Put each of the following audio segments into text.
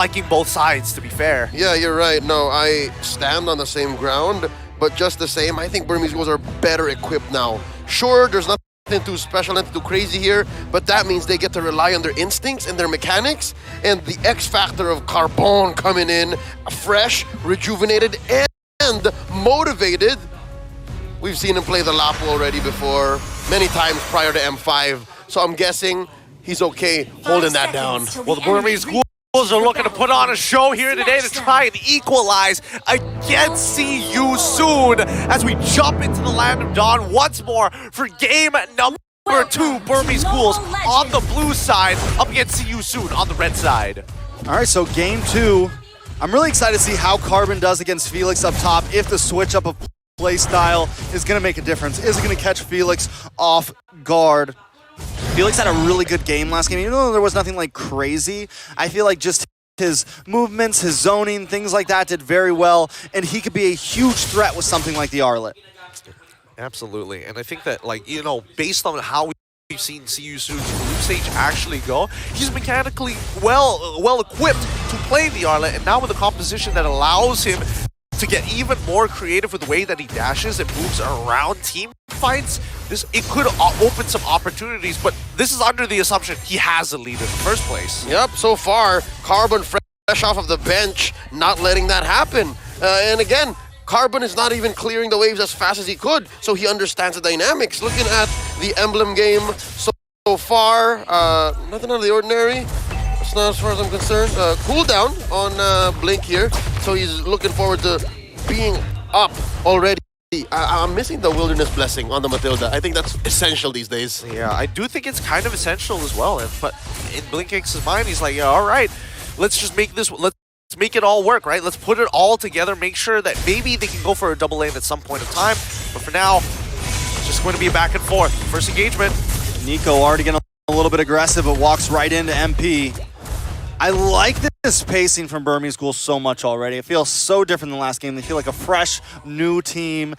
liking both sides, to be fair. Yeah, you're right. No, I stand on the same ground, but just the same, I think Burmese Ghouls are better equipped now. Sure, there's nothing too special, nothing too crazy here, but that means they get to rely on their instincts and their mechanics, and the X factor of Carbon coming in fresh, rejuvenated, and motivated. We've seen him play the Lapo already before, many times prior to M5, so I'm guessing he's okay holding that down. Well, the Burmese Ghouls are looking to put on a show here today to try and equalize against CU soon as we jump into the land of Dawn once more for game number 2. Burmese Ghouls on the blue side up against CU soon on the red side. All right, so game 2. I'm really excited to see how Carbon does against Felix up top, if the switch up of play style is going to make a difference. Is it going to catch Felix off guard? Felix had a really good game last game, even though there was nothing like crazy. I feel like just his movements, his zoning, things like that did very well, and he could be a huge threat with something like the Arlet. Absolutely, and I think that, like, you know, based on how we've seen CU Soon's group stage actually go, he's mechanically well equipped to play the Arlet, and now with a composition that allows him to get even more creative with the way that he dashes and moves around team fights, it could open some opportunities, but this is under the assumption he has a lead in the first place. Yep, so far, Carbon fresh off of the bench, not letting that happen. And again, Carbon is not even clearing the waves as fast as he could, so he understands the dynamics. Looking at the Emblem game so far, nothing out of the ordinary. It's not as far as I'm concerned. Cooldown on Blink here, so he's looking forward to being up already. I'm missing the Wilderness Blessing on the Matilda. I think that's essential these days. Yeah, I do think it's kind of essential as well. But in BlinkX's mind, he's like, yeah, all right, let's just make this, let's make it all work, right? Let's put it all together, make sure that maybe they can go for a double lane at some point in time. But for now, it's just going to be a back and forth. First engagement. Nico already getting a little bit aggressive, but walks right into MP. I like this pacing from Burmese Ghouls so much already. It feels so different than last game. They feel like a fresh, new team.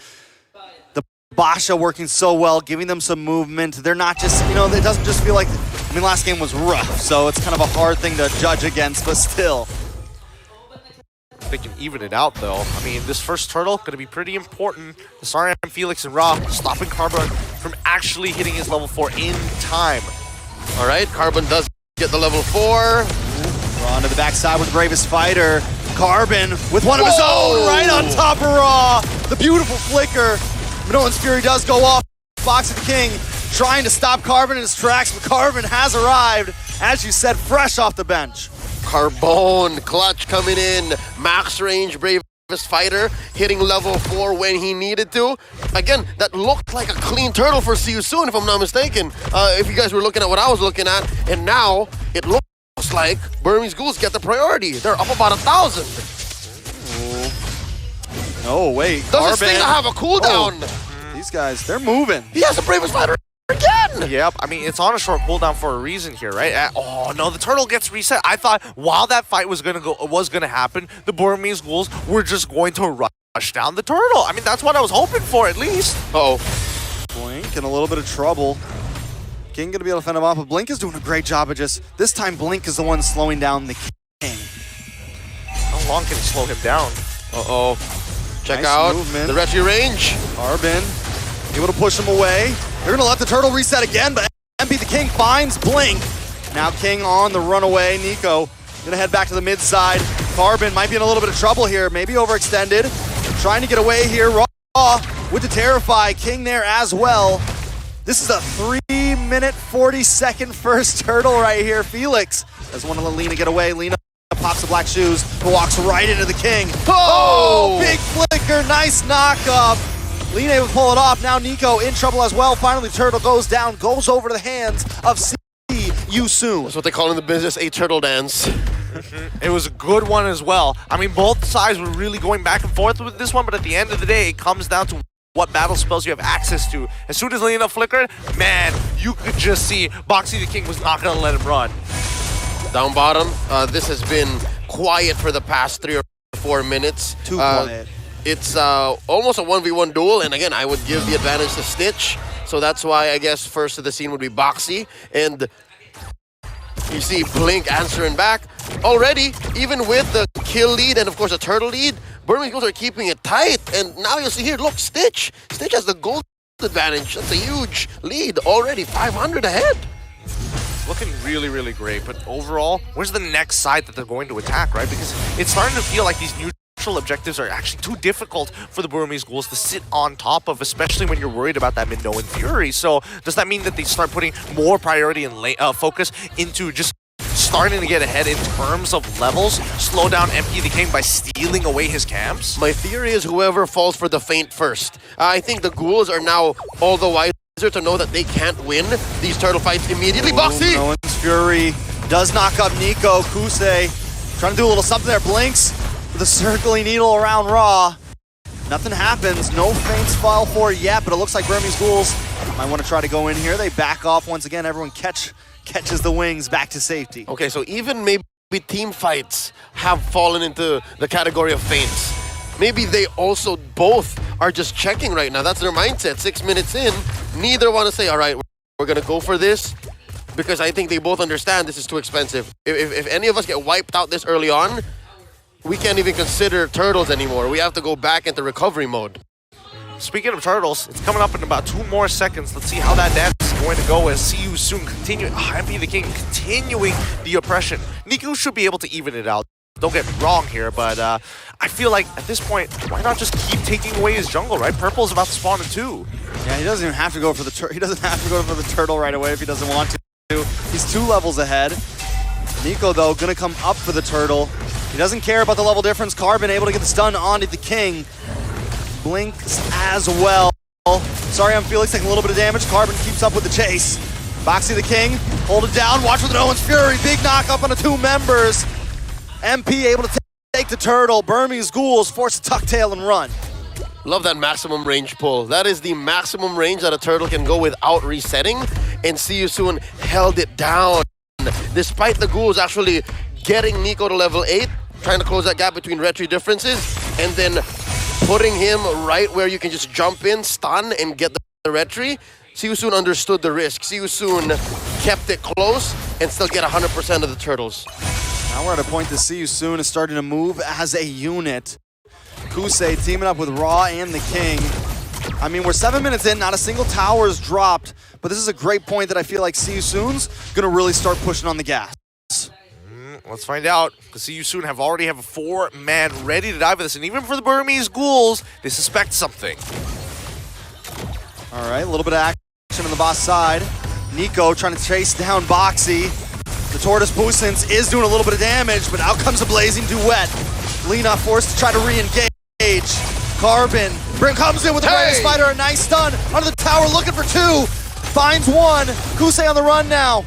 The Basha working so well, giving them some movement. They're not just, you know, it doesn't just feel like, I mean, last game was rough, so it's kind of a hard thing to judge against, but still. They can even it out, though. I mean, this first turtle going to be pretty important. The Sariam, Felix, and Ra stopping Carbon from actually hitting his level 4 in time. All right, Carbon does get the level 4. Raw onto the backside with Bravest Fighter. Carbon with one of his own right on top of Raw. The beautiful flicker. Minoan's Fury does go off. Box of the King trying to stop Carbon in his tracks, but Carbon has arrived, as you said, fresh off the bench. Carbon, clutch coming in, max range, Bravest Fighter, hitting level 4 when he needed to. Again, that looked like a clean turtle for CU Soon, if I'm not mistaken. If you guys were looking at what I was looking at, and now it looks like Burmese Ghouls get the priority. They're up about 1,000. Oh, wait. Does this thing have a cooldown? Oh. These guys, they're moving. He has the Bravest Fighter again! Yep, I mean, it's on a short cooldown for a reason here, right? Oh, no, the turtle gets reset. I thought while that fight was gonna happen, the Burmese Ghouls were just going to rush down the turtle. I mean, that's what I was hoping for, at least. Uh-oh. Blink in a little bit of trouble. King gonna be able to fend him off, but Blink is doing a great job of just, this time Blink is the one slowing down the King. How long can he slow him down? Uh-oh. Check Nice out movement. the Retry range. Carbon able to push him away. They're gonna let the turtle reset again, but MP the King finds Blink. Now King on the runaway. Nico gonna head back to the mid side. Carbon might be in a little bit of trouble here, maybe overextended. Trying to get away here. Raw with the Terrify. King there as well. This is a 3-minute, 40-second first turtle right here. Felix doesn't want to let Lena get away. Lena pops the black shoes, but walks right into the King. Oh, big flicker, nice knockup. Lena able to pull it off. Now Nico in trouble as well. Finally, turtle goes down, goes over to the hands of CU Soon. That's what they call in the business a turtle dance. It was a good one as well. I mean, both sides were really going back and forth with this one, but at the end of the day, it comes down to what battle spells you have access to. As soon as Lena flickered, man, you could just see Boxy the King was not going to let him run. Down bottom, this has been quiet for the past 3 or 4 minutes. Too quiet. It's almost a 1v1 duel, and again, I would give the advantage to Stitch, so that's why I guess first to the scene would be Boxy, and you see Blink answering back. already, even with the kill lead and of course a turtle lead, Burmese Ghouls are keeping it tight. And now you'll see here, look, Stitch. Stitch has the gold advantage. That's a huge lead already, 500 ahead. Looking really, really great, but overall, where's the next side that they're going to attack, right? Because it's starting to feel like these neutral objectives are actually too difficult for the Burmese Ghouls to sit on top of, especially when you're worried about that mid-no and Fury. So does that mean that they start putting more priority and focus into just starting to get ahead in terms of levels, slow down MP the King by stealing away his camps? My theory is whoever falls for the feint first. I think the Ghouls are now all the wiser to know that they can't win these turtle fights immediately. Boxy! No one's Fury does knock up Nico. Kusei trying to do a little something there. Blinks with a circling needle around Raw. Nothing happens. No feints fall for it yet, but it looks like Burmese Ghouls might want to try to go in here. They back off once again. Everyone catches the wings back to safety. Okay, so even maybe team fights have fallen into the category of feints. Maybe they also both are just checking right now. That's their mindset. 6 minutes in, neither want to say, all right, we're going to go for this, because I think they both understand this is too expensive. If any of us get wiped out this early on, we can't even consider turtles anymore. We have to go back into recovery mode. Speaking of turtles, it's coming up in about 2 more seconds. Let's see how that dance is going to go as See You Soon continuing, MP the King continuing the oppression. Nico should be able to even it out. Don't get me wrong here, but I feel like at this point, why not just keep taking away his jungle, right? Purple's about to spawn in 2. Yeah, he doesn't even have to go for the turtle right away if he doesn't want to. He's 2 levels ahead. Nico though gonna come up for the turtle. He doesn't care about the level difference. Carbon able to get the stun onto the King. Blinks as well. Sorry, I'm Felix taking a little bit of damage. Carbon keeps up with the chase. Boxy the King, hold it down. Watch with the No One's Fury. Big knock up on the 2 members. MP able to take the turtle. Burmese Ghouls forced to tuck tail and run. Love that maximum range pull. That is the maximum range that a turtle can go without resetting. And See You Soon held it down. Despite the Ghouls actually getting Nico to level 8, trying to close that gap between retry differences, and then putting him right where you can just jump in, stun, and get the retry. See You Soon understood the risk. See You Soon kept it close and still get 100% of the turtles. Now we're at a point to See You Soon is starting to move as a unit. Kusei teaming up with Raw and the King. I mean, we're 7 minutes in, not a single tower is dropped, but this is a great point that I feel like See You Soon's gonna really start pushing on the gas. Let's find out, because See You Soon already have a 4-man ready to dive with this, and even for the Burmese Ghouls, they suspect something. All right, a little bit of action on the boss side. Nico trying to chase down Boxy. The Tortoise Boosins is doing a little bit of damage, but out comes a blazing duet. Lina forced to try to re-engage. Carbon comes in with the Brandon Spider, a nice stun under the tower, looking for 2. Finds 1. Kusei on the run now.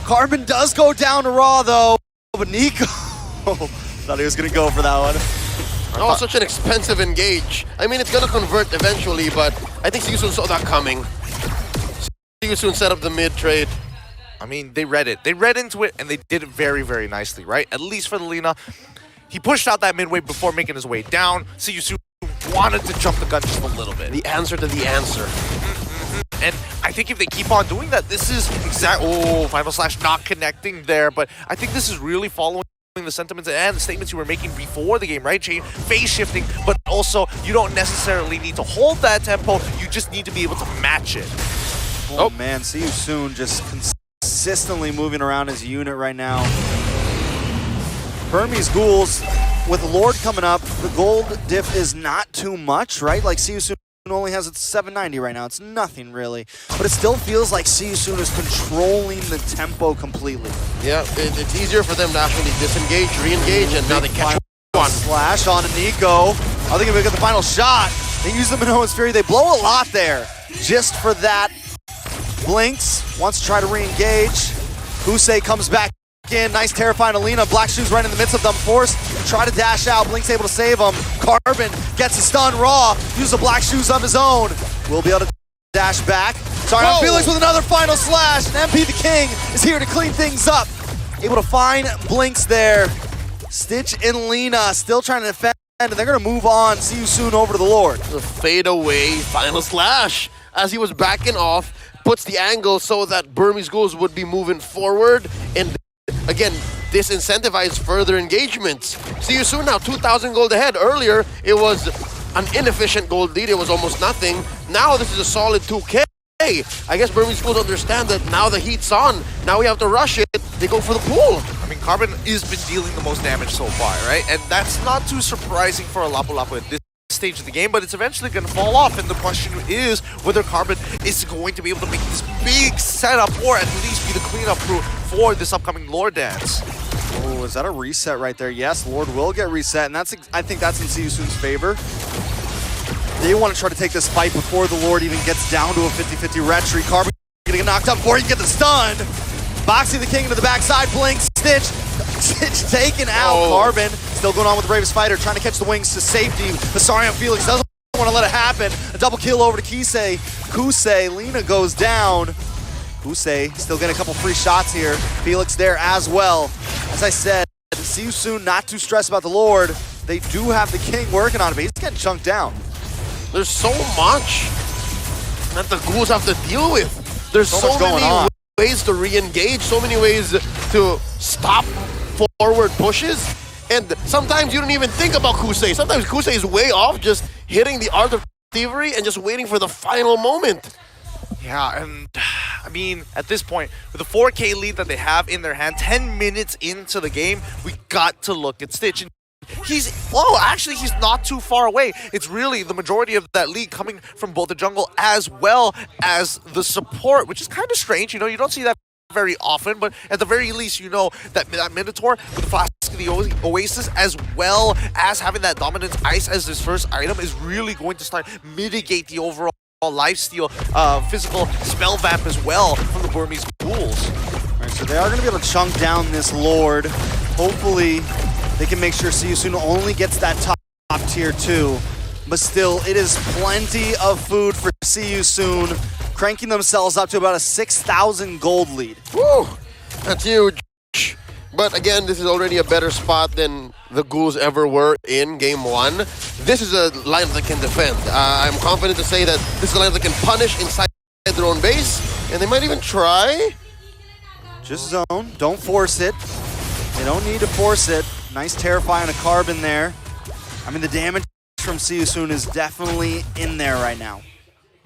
Carbon does go down to Raw though, but Nico thought he was gonna go for that one. Oh, such an expensive engage. I mean, it's gonna convert eventually, but I think See You Soon saw that coming. See You Soon set up the mid trade. I mean, they read it. They read into it, and they did it very, very nicely, right? At least for the Lina. He pushed out that mid wave before making his way down. See You Soon wanted to jump the gun just a little bit. The answer to the answer. And I think if they keep on doing that, this is Final Slash not connecting there, but I think this is really following the sentiments and the statements you were making before the game, right? Phase shifting, but also you don't necessarily need to hold that tempo, you just need to be able to match it. Oh man, See You Soon just consistently moving around his unit right now. Burmese Ghouls, with Lord coming up, the gold diff is not too much, right? Like See You Soon only has its 790 right now. It's nothing really, but it still feels like See You Soon is controlling the tempo completely. Yeah, it's easier for them to actually disengage, re-engage, and now they catch one. Slash on Nico. I think if we get the final shot, they use the Minoan's Fury. They blow a lot there just for that. Blinks, wants to try to re-engage. Kusei comes back in. Nice terrifying Alina. Black Shoes right in the midst of them. Forced to try to dash out. Blink's able to save him. Carbon gets a stun. Raw uses the Black Shoes of his own. Will be able to dash back. Sorry, I'm Felix with another final slash. And MP the King is here to clean things up. Able to find Blinks there. Stitch and Lina still trying to defend, and they're going to move on. See You Soon over to the Lord. The fade away final slash as he was backing off, puts the angle so that Burmese Ghouls would be moving forward, and again, disincentivize further engagements. See you soon now, 2,000 gold ahead. Earlier, it was an inefficient gold lead. It was almost nothing. Now this is a solid 2K. I guess Burmese schools understand that now the heat's on. Now we have to rush it. They go for the pool. I mean, Carbon has been dealing the most damage so far, right? And that's not too surprising for a Lapu Lapu at this stage of the game, but it's eventually going to fall off. And the question is whether Carbon is going to be able to make this big setup or at least be the cleanup crew for this upcoming Lord Dance. Oh, is that a reset right there? Yes, Lord will get reset, and I think that's in Siyusun's favor. They want to try to take this fight before the Lord even gets down to a 50-50 retreat. Carbon gonna get knocked out before he can get the stun. Boxing the King to the backside, Blink, Stitch taken out. Carbon still going on with the Bravest Fighter, trying to catch the wings to safety. Basarian Felix doesn't want to let it happen. A double kill over to Kisei. Kusei, Lina goes down. Kusei still getting a couple free shots here. Felix there as well. As I said, see you soon, not too stressed about the Lord. They do have the King working on it, but he's getting chunked down. There's so much that the Ghouls have to deal with. There's so many ways to re-engage, so many ways to stop forward pushes. And sometimes you don't even think about Kusei. Sometimes Kusei is way off, just hitting the Art of Thievery and just waiting for the final moment. Yeah, and I mean, at this point, with the 4K lead that they have in their hand, 10 minutes into the game, we got to look at Stitch. And actually, he's not too far away. It's really the majority of that lead coming from both the jungle as well as the support, which is kind of strange. You know, you don't see that very often, but at the very least, you know that Minotaur with the Flask of the Oasis, as well as having that Dominance Ice as his first item, is really going to start mitigate the overall lifesteal, physical spell vamp as well from the Burmese Ghouls. All right, so they are going to be able to chunk down this Lord. Hopefully, they can make sure Siyusun only gets that top tier 2, but still, it is plenty of food for Siyusun, cranking themselves up to about a 6,000 gold lead. Woo! That's huge. But again, this is already a better spot than the Ghouls ever were in Game 1. This is a lineup that can defend. I'm confident to say that this is a lineup that can punish inside their own base, and they might even try. Just zone, don't force it. They don't need to force it. Nice terrifying a Carbon there. I mean, the damage from Siyusun is definitely in there right now.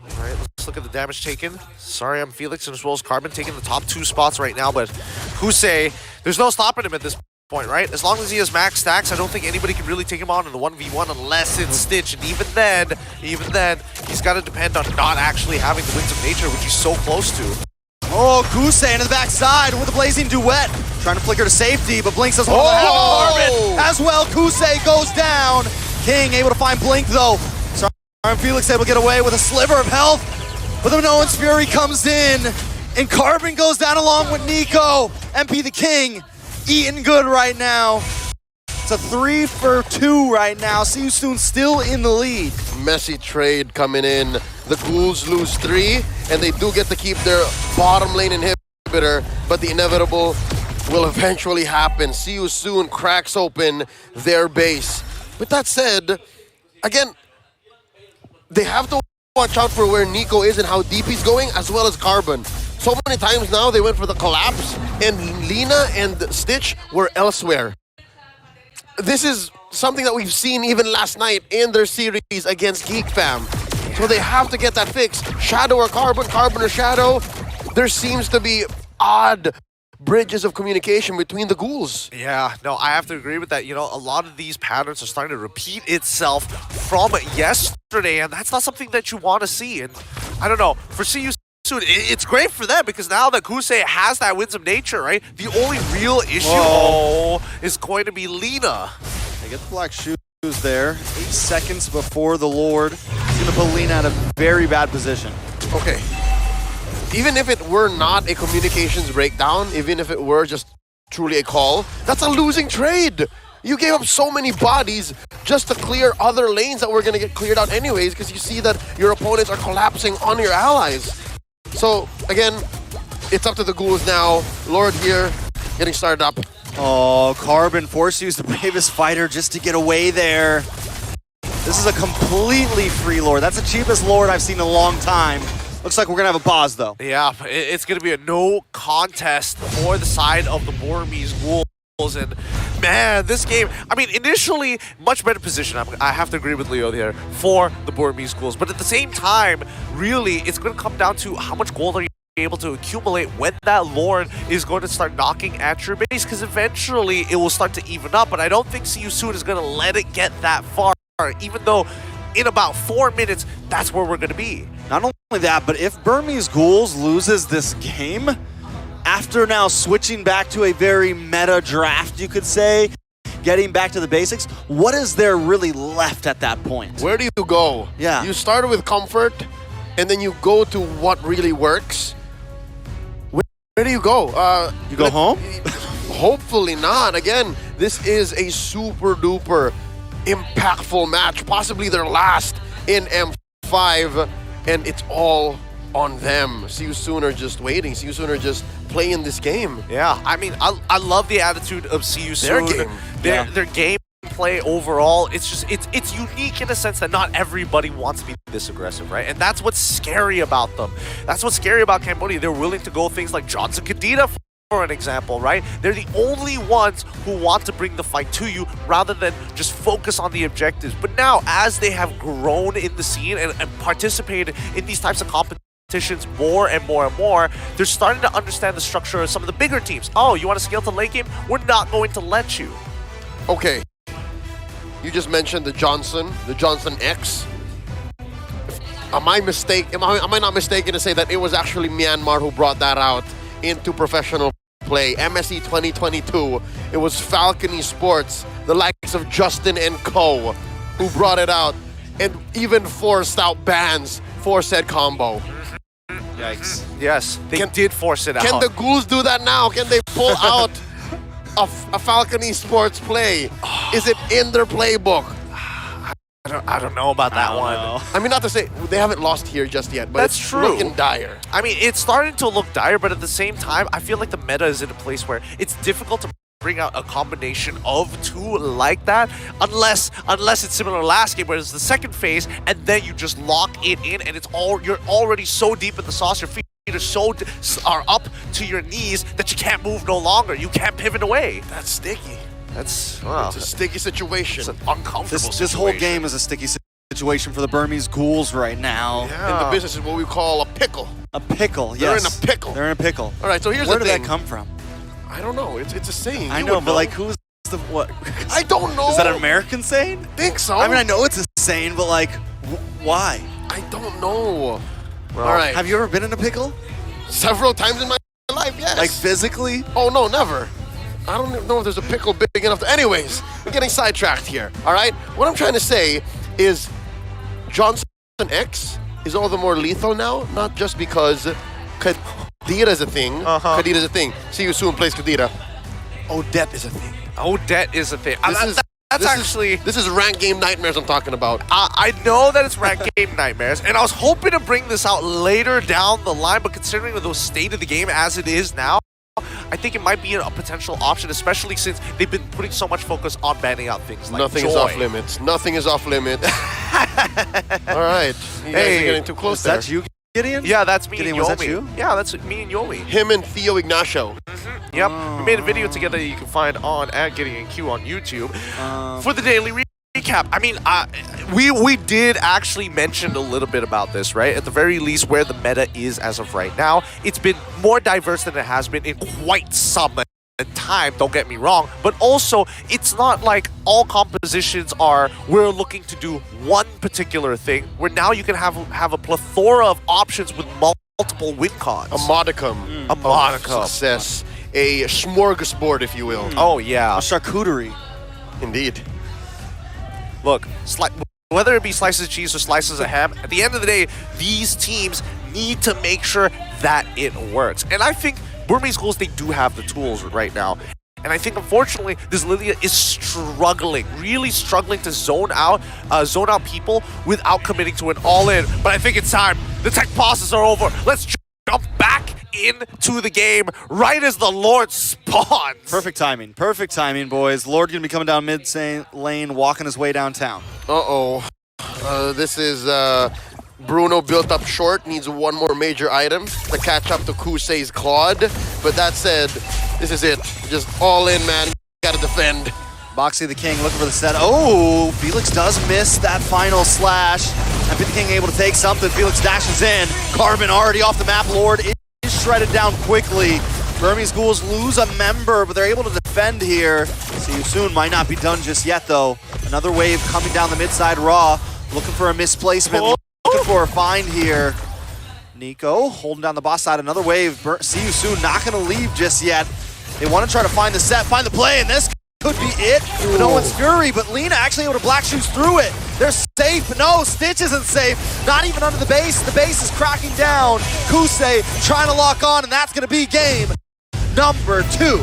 All right, let's look at the damage taken. Sorry, I'm Felix, and as well as Carbon taking the top 2 spots right now, but Kusei, there's no stopping him at this point, right? As long as he has max stacks, I don't think anybody can really take him on in the 1v1 unless it's Stitch, and even then, he's got to depend on not actually having the Winds of Nature, which he's so close to. Oh, Kusei into the backside with a Blazing Duet. Trying to flicker to safety, but Blink doesn't want to have Carbon as well. Kusei goes down. King able to find Blink though. And Felix able to get away with a sliver of health. But the Minoan's Fury comes in. And Carbon goes down along with Nico. MP the King eating good right now. It's a 3 for 2 right now. Siyusun still in the lead. Messy trade coming in. The Ghouls lose 3, and they do get to keep their bottom lane inhibitor, but the inevitable will eventually happen. Siyusun cracks open their base. With that said, again, they have to watch out for where Nico is and how deep he's going, as well as Carbon. So many times now they went for the collapse, and Lina and Stitch were elsewhere. This is something that we've seen even last night in their series against Geek Fam. So they have to get that fixed. Shadow or Carbon, Carbon or Shadow. There seems to be odd bridges of communication between the Ghouls. Yeah, no, I have to agree with that. You know, a lot of these patterns are starting to repeat itself from yesterday, and that's not something that you want to see. And I don't know, for CU soon, it's great for them because now that Kusei has that Winds of Nature, right? The only real issue is going to be Lina. They get the black shoes there. 8 seconds before the Lord. He's going to put Lina in a very bad position. Okay. Even if it were not a communications breakdown, even if it were just truly a call, that's a losing trade. You gave up so many bodies just to clear other lanes that were going to get cleared out anyways because you see that your opponents are collapsing on your allies. So, again, it's up to the Ghouls now. Lord here, getting started up. Oh, Carbon forced to use the Bravest Fighter just to get away there. This is a completely free Lord. That's the cheapest Lord I've seen in a long time. Looks like we're going to have a pause, though. Yeah, it's going to be a no contest for the side of the Burmese Ghouls. And man, this game, I mean, initially, much better position. I have to agree with Leo here for the Burmese Ghouls. But at the same time, really, it's going to come down to how much gold are you able to accumulate when that Lord is going to start knocking at your base, because eventually it will start to even up. But I don't think See You Soon is going to let it get that far, even though in about 4 minutes, that's where we're going to be. Not only that, but if Burmese Ghouls loses this game, after now switching back to a very meta draft, you could say, getting back to the basics, what is there really left at that point? Where do you go? Yeah. You started with comfort, and then you go to what really works. Where do you go? You go home? Hopefully not. Again, this is a super duper impactful match, possibly their last in M5, and it's all on them. See You Soon are just waiting. See You Soon are just playing this game. Yeah, I mean, I love the attitude of See You Soon. Their gameplay overall, it's unique in a sense that not everybody wants to be this aggressive, right? And that's what's scary about them. That's what's scary about Cambodia. They're willing to go things like Johnson Kadita, for an example, right? They're the only ones who want to bring the fight to you rather than just focus on the objectives. But now, as they have grown in the scene and participated in these types of competitions more and more and more, they're starting to understand the structure of some of the bigger teams. Oh, you want to scale to late game? We're not going to let you. Okay. You just mentioned the Johnson X. Am I not mistaken to say that it was actually Myanmar who brought that out into professional play? MSE 2022, it was Falcon Sports, the likes of Justin and Co, who brought it out and even forced out bans for said combo. Yikes. Yes, they did force it out. Can the Ghouls do that now? Can they pull out a Falcon Sports play? Is it in their playbook? I don't know about that one. I mean, not to say they haven't lost here just yet, but That's it's true. looking dire. I mean, it's starting to look dire, but at the same time, I feel like the meta is in a place where it's difficult to bring out a combination of two like that, unless it's similar to last game, where it's the second phase, and then you just lock it in, and you're already so deep in the sauce, your feet are up to your knees that you can't move no longer. You can't pivot away. That's sticky. It's a sticky situation. It's an uncomfortable situation. This whole game is a sticky situation for the Burmese Ghouls right now. Yeah. In the business is what we call a pickle. A pickle, yes. They're in a pickle. They're in a pickle. All right, so here's Where the did thing. that come from? I don't know. It's a saying. I You know, would but like, who's the what? I don't know. Is that an American saying? I think so. I mean, I know it's a saying, but like, why? I don't know. Well, all right. Have you ever been in a pickle? Several times in my life, yes. Like physically? Oh, no, never. I don't even know if there's a pickle big enough to... Anyways, we're getting sidetracked here, all right? What I'm trying to say is Johnson X is all the more lethal now, not just because Kadita is a thing. Kadita is a thing. See You Soon plays Kadita. Odette is a thing. Odette is a thing. This is rank game nightmares I'm talking about. I know that it's ranked game nightmares, and I was hoping to bring this out later down the line, but considering the state of the game as it is now, I think it might be a potential option, especially since they've been putting so much focus on banning out things like Nothing joy. is off limits. Nothing is off limits. All right. You guys are getting too close there. Is that you, Gideon? Yeah, that's me Gideon, and was Yomi. that you? Yeah, that's me and Yomi. Him and Theo Ignacio. Yep, we made a video together that you can find on @GideonQ on YouTube for the daily recap. I mean, we did actually mention a little bit about this, right? At the very least, where the meta is as of right now. It's been more diverse than it has been in quite some time, don't get me wrong, but also it's not like all compositions are we're looking to do one particular thing, where now you can have a plethora of options with multiple win cons. A modicum. A modicum. Of success. A smorgasbord, if you will. Oh, yeah. A charcuterie. Indeed. Look, whether it be slices of cheese or slices of ham, at the end of the day, these teams need to make sure that it works. And I think Burmese Ghouls, they do have the tools right now. And I think, unfortunately, this Lilia is struggling, really struggling to zone out people without committing to an all-in. But I think it's time. The tech pauses are over. Let's jump back into the game right as the Lord spawns. Perfect timing, boys. Lord gonna be coming down mid lane, walking his way downtown. This is Bruno built up short, needs one more major item to catch up to Kusei's Claude. But that said, this is it. Just all in, man. gotta defend. Boxy the King looking for the set. Oh, Felix does miss that final slash. MP the King able to take something. Felix dashes in. Carbon already off the map. Lord is shredded down quickly. Burmese Ghouls lose a member, but they're able to defend here. See you soon. Might not be done just yet, though. Another wave coming down the mid side. Raw looking for a misplacement. Looking for a find here. Nico holding down the boss side. Another wave. See you soon. Not going to leave just yet. They want to try to find the set, find the play, and this could be it. But no one's Fury, but Lina actually able to black shoes through it. They're safe. No, Stitch isn't safe. Not even under the base. The base is cracking down. Kusei trying to lock on, and that's going to be game number 2.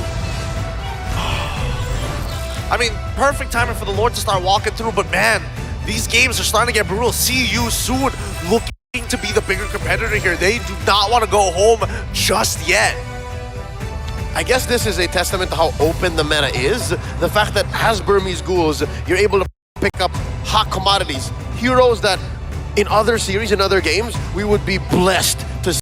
I mean, perfect timing for the Lord to start walking through, but man, these games are starting to get brutal. See you soon looking to be the bigger competitor here. They do not want to go home just yet. I guess this is a testament to how open the meta is. The fact that as Burmese Ghouls, you're able to pick up hot commodities. Heroes that in other series, in other games, we would be blessed to